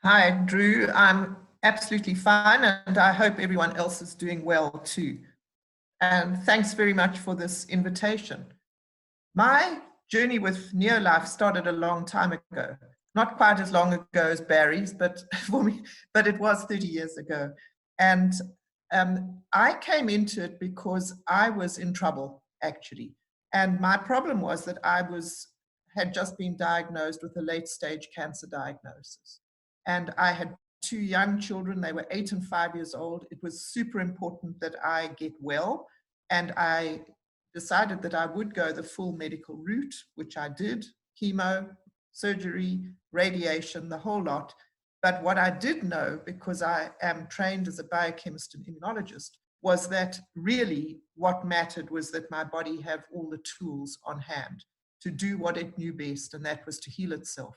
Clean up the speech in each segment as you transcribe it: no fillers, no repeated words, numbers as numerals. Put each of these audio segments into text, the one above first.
Hi, Drew. I'm absolutely fine, and I hope everyone else is doing well too. And thanks very much for this invitation. My journey with NeoLife started a long time ago. Not quite as long ago as Barry's, but for me, but it was 30 years ago. And I came into it because I was in trouble, actually. And my problem was that had just been diagnosed with a late stage cancer diagnosis. And I had two young children. They were 8 and 5 years old. It was super important that I get well. And I decided that I would go the full medical route, which I did: chemo, surgery, radiation, the whole lot. But what I did know, because I am trained as a biochemist and immunologist, was that really what mattered was that my body have all the tools on hand to do what it knew best, and that was to heal itself.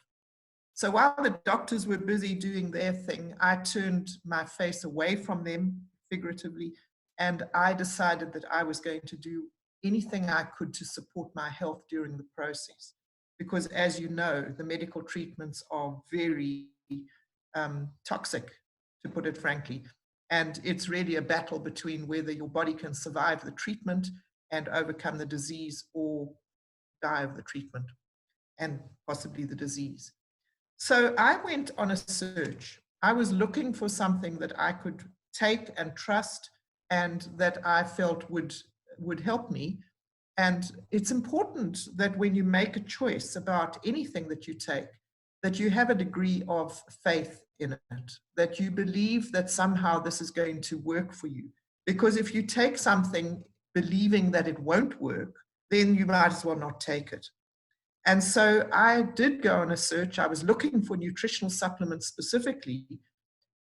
So while the doctors were busy doing their thing, I turned my face away from them, figuratively, and I decided that I was going to do anything I could to support my health during the process. Because as you know, the medical treatments are very toxic, to put it frankly. And it's really a battle between whether your body can survive the treatment and overcome the disease, or die of the treatment and possibly the disease. So I went on a search. I was looking for something that I could take and trust, and that I felt would help me. And it's important that when you make a choice about anything that you take, that you have a degree of faith in it, that you believe that somehow this is going to work for you. Because if you take something believing that it won't work, then you might as well not take it. And so I did go on a search. I was looking for nutritional supplements specifically,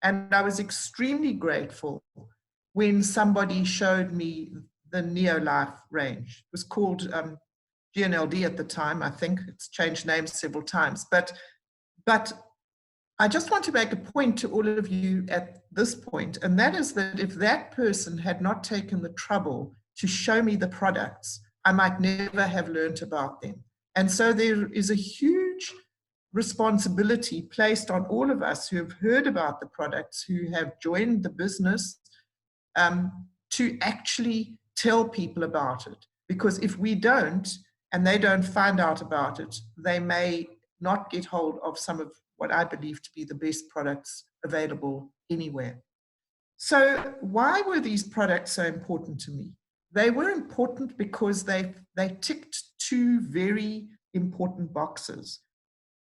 and I was extremely grateful when somebody showed me the NeoLife range. It was called GNLD at the time. I think it's changed names several times. But I just want to make a point to all of you at this point, and that is that if that person had not taken the trouble to show me the products, I might never have learned about them. And so there is a huge responsibility placed on all of us who have heard about the products, who have joined the business, to actually tell people about it. Because if we don't, and they don't find out about it, they may not get hold of some of what I believe to be the best products available anywhere. So why were these products so important to me? They were important because they ticked two very important boxes.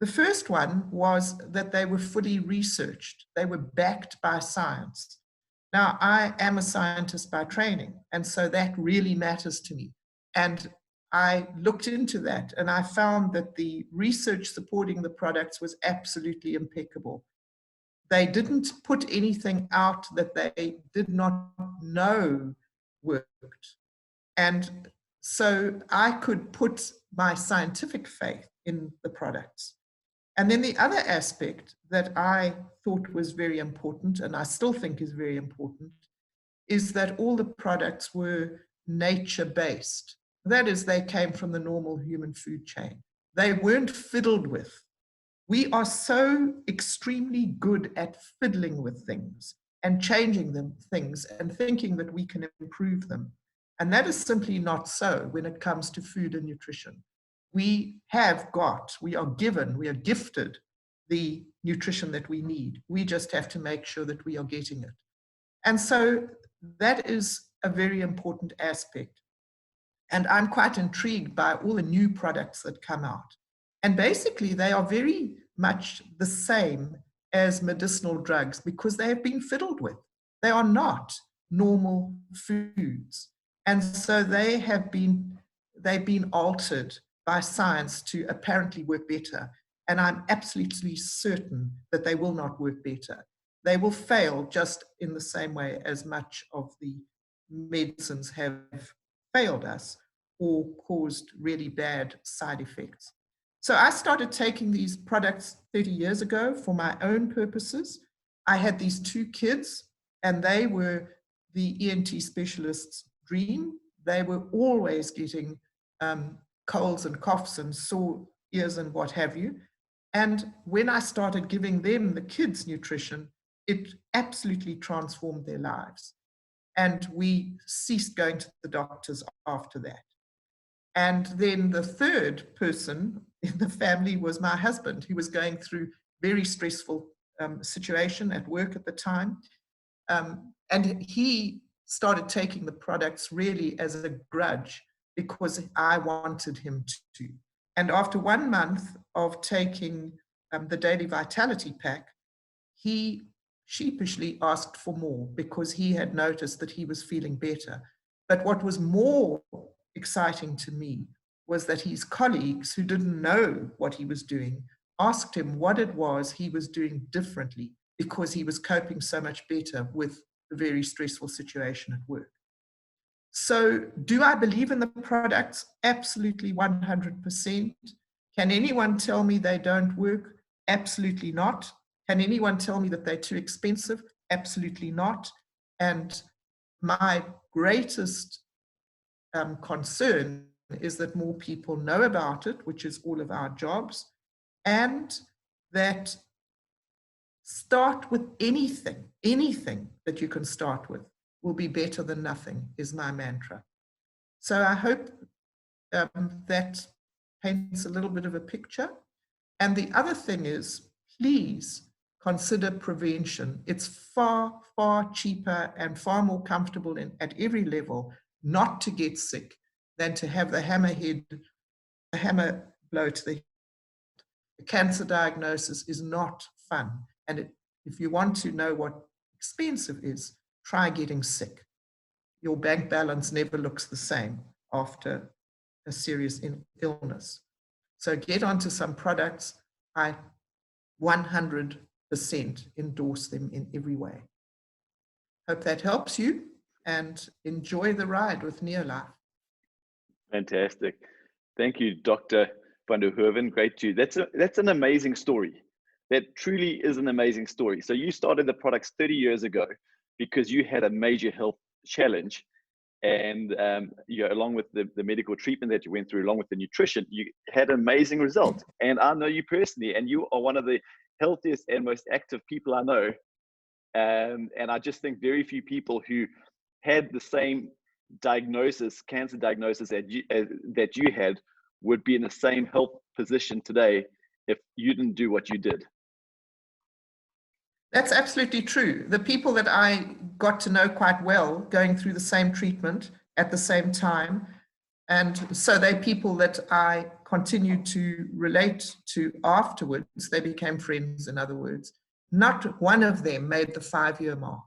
The first one was that they were fully researched. They were backed by science. Now, I am a scientist by training, and so that really matters to me. And I looked into that, and I found that the research supporting the products was absolutely impeccable. They didn't put anything out that they did not know worked. And so I could put my scientific faith in the products. And then the other aspect that I thought was very important, and I still think is very important, is that all the products were nature-based. That is, they came from the normal human food chain. They weren't fiddled with. We are so extremely good at fiddling with things and changing things and thinking that we can improve them. And that is simply not so when it comes to food and nutrition. We are given, we are gifted the nutrition that we need. We just have to make sure that we are getting it. And so that is a very important aspect. And I'm quite intrigued by all the new products that come out. And basically, they are very much the same as medicinal drugs because they have been fiddled with. They are not normal foods. And so they've been altered by science to apparently work better. And I'm absolutely certain that they will not work better. They will fail just in the same way as much of the medicines have failed us or caused really bad side effects. So I started taking these products 30 years ago for my own purposes. I had these two kids, and they were the ENT specialist's dream. They were always getting colds and coughs and sore ears and what have you. And when I started giving them the kids' nutrition, it absolutely transformed their lives. And we ceased going to the doctors after that. And then the third person in the family was my husband, who was going through very stressful situation at work at the time. And he started taking the products really as a grudge because I wanted him to. And after 1 month of taking the Daily Vitality Pack, he sheepishly asked for more because he had noticed that he was feeling better. But what was more exciting to me was that his colleagues, who didn't know what he was doing, asked him what it was he was doing differently because he was coping so much better with the very stressful situation at work. So do I believe in the products? Absolutely 100%. Can anyone tell me they don't work? Absolutely not. Can anyone tell me that they're too expensive? Absolutely not. And my greatest concern is that more people know about it, which is all of our jobs, and that start with anything that you can start with will be better than nothing, is my mantra. So I hope that paints a little bit of a picture. And the other thing is, please consider prevention. It's far, far cheaper and far more comfortable at every level not to get sick than to have the hammer blow to the head. The cancer diagnosis is not fun. And if you want to know what expensive is, try getting sick. Your bank balance never looks the same after a serious illness. So get onto some products. I 100% endorse them in every way. Hope that helps you, and enjoy the ride with NeoLife. Fantastic. Thank you, Dr. van der Hoven. Great too. That's an amazing story. That truly is an amazing story. So you started the products 30 years ago because you had a major health challenge, and along with the medical treatment that you went through, along with the nutrition, you had amazing results. And I know you personally, and you are one of the healthiest and most active people I know. And I just think very few people who had the same diagnosis, cancer diagnosis that you had, would be in the same health position today if you didn't do what you did. That's absolutely true. The people that I got to know quite well going through the same treatment at the same time, and so they're people that I continued to relate to afterwards. They became friends, in other words. Not one of them made the 5-year mark.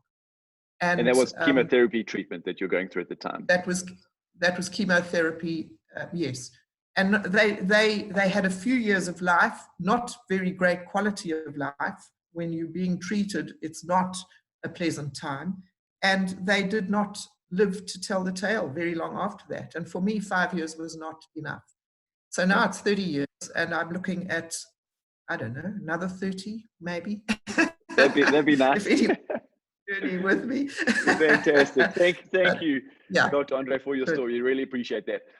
And that was chemotherapy treatment that you're going through at the time. That was chemotherapy, yes. And they had a few years of life, not very great quality of life. When you're being treated, it's not a pleasant time. And they did not live to tell the tale very long after that. And for me, 5 years was not enough. So now it's 30 years, and I'm looking at, I don't know, another 30 maybe. That'd be nice. If anyone journey with me. Fantastic. Thank you, yeah. Dr. André, for your story. Really appreciate that.